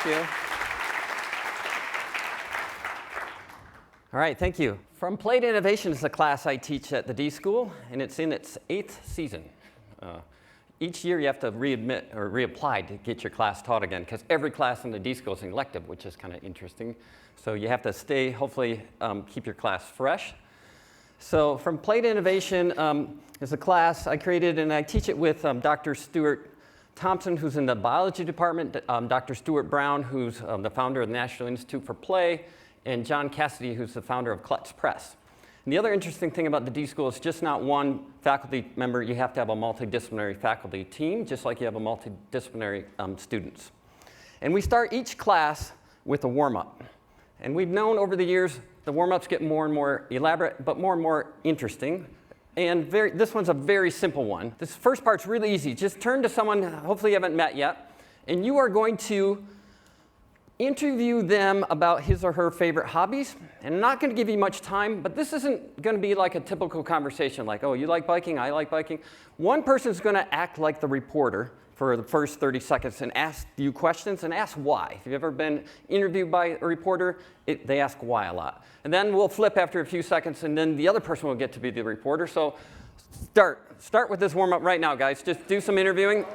Thank you. All right, thank you. From Play to Innovation is a class I teach at the D School, and it's in its 8th season. Each year you have to readmit or reapply to get your class taught again, because every class in the D School is an elective, which is kind of interesting. So you have to stay, hopefully, keep your class fresh. So from Play to Innovation is a class I created, and I teach it with Dr. Stuart Thompson, who's in the biology department, Dr. Stuart Brown, who's the founder of the National Institute for Play, and John Cassidy, who's the founder of Klutz Press. And the other interesting thing about the D School is just not one faculty member. You have to have a multidisciplinary faculty team, just like you have a multidisciplinary students. And we start each class with a warm-up. And we've known over the years the warm-ups get more and more elaborate, but more and more interesting. And this one's a very simple one. This first part's really easy. Just turn to someone, hopefully you haven't met yet, and you are going to interview them about his or her favorite hobbies. And I'm not going to give you much time, but this isn't going to be like a typical conversation like, oh, you like biking, I like biking. One person's going to act like the reporter for the first 30 seconds and ask you questions and ask why. If you've ever been interviewed by a reporter, they ask why a lot. And then we'll flip after a few seconds, and then the other person will get to be the reporter. So start with this warm-up right now, guys. Just do some interviewing.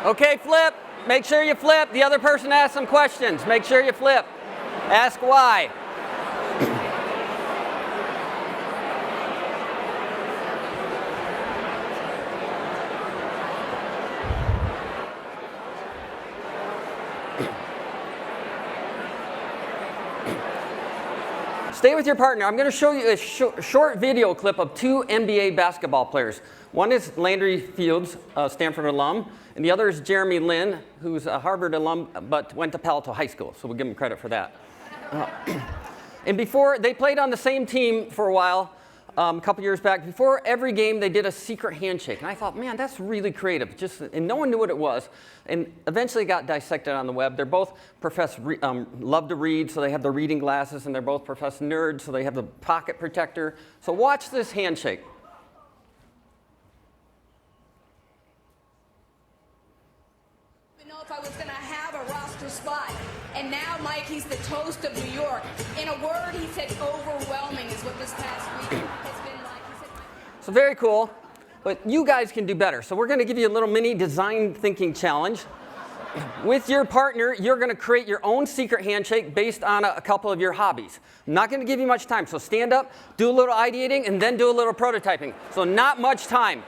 Okay, flip. Make sure you flip. The other person asks some questions. Make sure you flip. Ask why. Stay with your partner. I'm going to show you a short video clip of 2 NBA basketball players. One is Landry Fields, a Stanford alum, and the other is Jeremy Lin, who's a Harvard alum but went to Palo Alto High School, so we'll give him credit for that. And before, they played on the same team for a while, a couple years back. Before every game, they did a secret handshake. And I thought, man, that's really creative. And no one knew what it was. And eventually got dissected on the web. They're both professed, love to read, so they have the reading glasses. And they're both professed nerds, so they have the pocket protector. So watch this handshake. I didn't know if I was going to have a roster spot. And now, Mike, he's the toast of New York. In a word, he said overwhelming is what this past week has been like. He said, so very cool, but you guys can do better. So we're going to give you a little mini design thinking challenge. With your partner, you're going to create your own secret handshake based on a couple of your hobbies. I'm not going to give you much time, so stand up, do a little ideating, and then do a little prototyping. So not much time.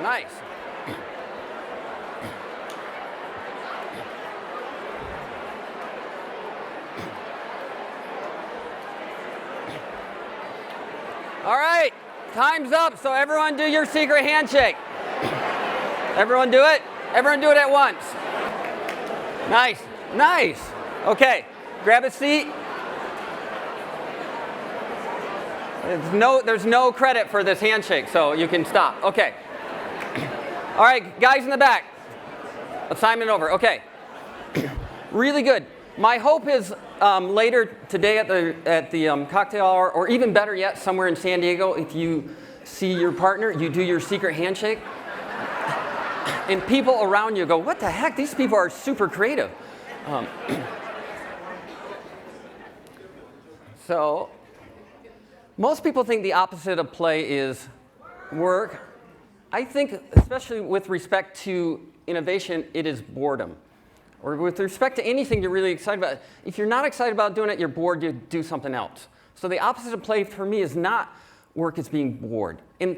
Nice. All right, time's up. So everyone do your secret handshake. Everyone do it? Everyone do it at once. Nice, nice. Okay, grab a seat. There's no credit for this handshake, so you can stop. Okay. All right, guys in the back. Assignment over. Okay. Really good. My hope is later today at the cocktail hour, or even better yet, somewhere in San Diego, if you see your partner, you do your secret handshake. And people around you go, what the heck? These people are super creative. So most people think the opposite of play is work. I think, especially with respect to innovation, it is boredom. Or with respect to anything you're really excited about. If you're not excited about doing it, you're bored, you do something else. So the opposite of play for me is not work, it's being bored. And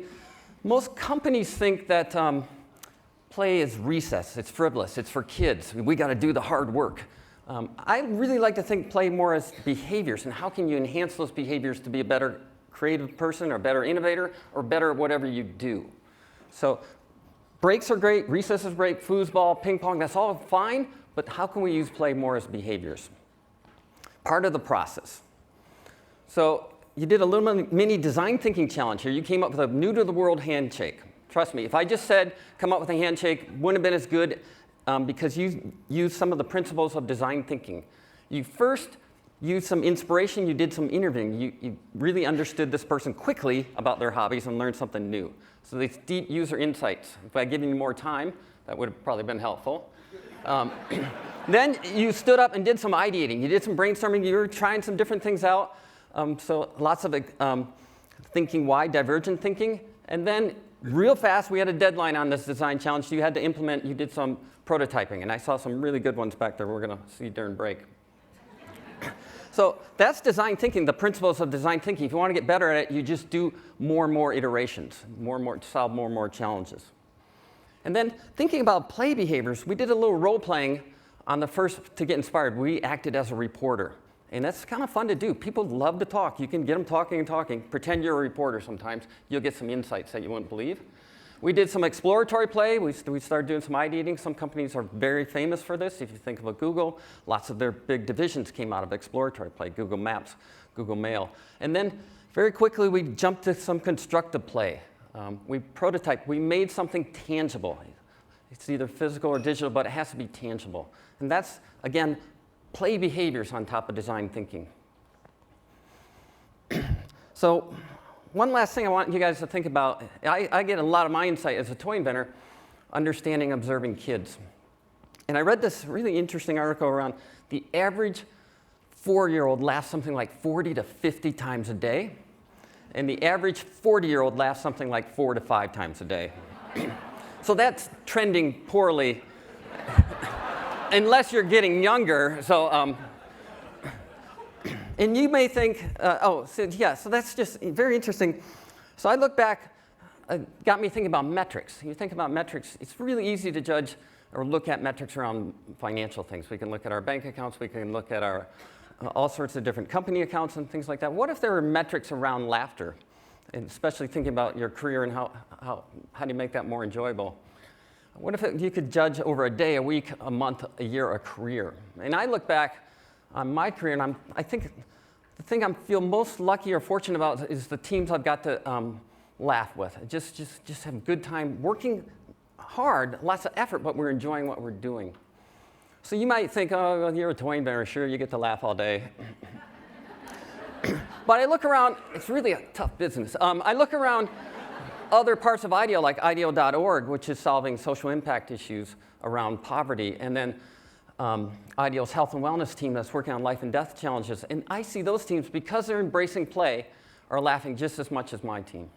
most companies think that play is recess, it's frivolous, it's for kids. We got to do the hard work. I really like to think play more as behaviors, and how can you enhance those behaviors to be a better creative person or a better innovator or better at whatever you do. So breaks are great, recess is great, foosball, ping pong, that's all fine, but how can we use play more as behaviors? Part of the process. So you did a little mini design thinking challenge here. You came up with a new to the world handshake. Trust me, if I just said come up with a handshake, wouldn't have been as good because you used some of the principles of design thinking. You first used some inspiration, you did some interviewing. You really understood this person quickly about their hobbies and learned something new. So these deep user insights. If I had given you more time, that would have probably been helpful. Then you stood up and did some ideating. You did some brainstorming. You were trying some different things out. So lots of thinking wide, divergent thinking. And then real fast, we had a deadline on this design challenge. You had to implement, you did some prototyping. And I saw some really good ones back there we're going to see during break. So that's design thinking, the principles of design thinking. If you want to get better at it, you just do more and more iterations, to solve more and more challenges. And then thinking about play behaviors, we did a little role playing on the first to get inspired. We acted as a reporter. And that's kind of fun to do. People love to talk. You can get them talking and talking. Pretend you're a reporter sometimes. You'll get some insights that you wouldn't believe. We did some exploratory play. We started doing some ideating. Some companies are very famous for this. If you think of a Google, lots of their big divisions came out of exploratory play, Google Maps, Google Mail. And then very quickly, we jumped to some constructive play. We prototyped. We made something tangible. It's either physical or digital, but it has to be tangible. And that's, again, play behaviors on top of design thinking. So one last thing I want you guys to think about. I get a lot of my insight as a toy inventor, understanding, observing kids. And I read this really interesting article around the average 4-year-old laughs something like 40 to 50 times a day. And the average 40-year-old laughs something like 4 to 5 times a day. So that's trending poorly, unless you're getting younger. So, and you may think, so that's just very interesting. So I look back, got me thinking about metrics. You think about metrics, it's really easy to judge or look at metrics around financial things. We can look at our bank accounts, we can look at our all sorts of different company accounts and things like that. What if there were metrics around laughter? And especially thinking about your career and how do you make that more enjoyable? What if you could judge over a day, a week, a month, a year, a career? And I look back on my career, and I think the thing I feel most lucky or fortunate about is the teams I've got to laugh with. Just have a good time working hard, lots of effort, but we're enjoying what we're doing. So you might think, oh, well, you're a toy inventor, sure, you get to laugh all day. But I look around, it's really a tough business. I look around other parts of IDEO, like IDEO.org, which is solving social impact issues around poverty, and then IDEO's health and wellness team that's working on life and death challenges. And I see those teams, because they're embracing play, are laughing just as much as my team.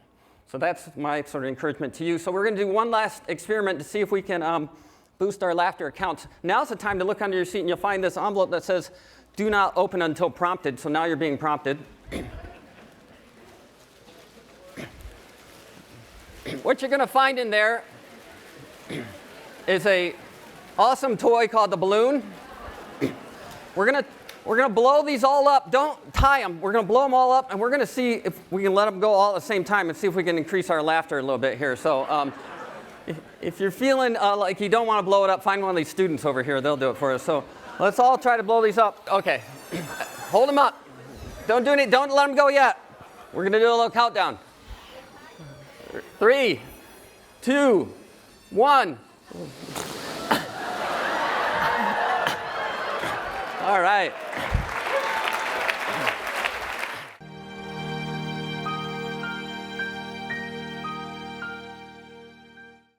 So that's my sort of encouragement to you. So we're going to do one last experiment to see if we can boost our laughter counts. Now's the time to look under your seat, and you'll find this envelope that says, "Do not open until prompted." So now you're being prompted. What you're going to find in there is a awesome toy called the balloon. We're going to blow these all up. Don't tie them. We're going to blow them all up, and we're going to see if we can let them go all at the same time and see if we can increase our laughter a little bit here. So if you're feeling like you don't want to blow it up, find one of these students over here. They'll do it for us. So let's all try to blow these up. OK. Hold them up. Don't do any. Don't let them go yet. We're going to do a little countdown. 3, 2, 1. All right.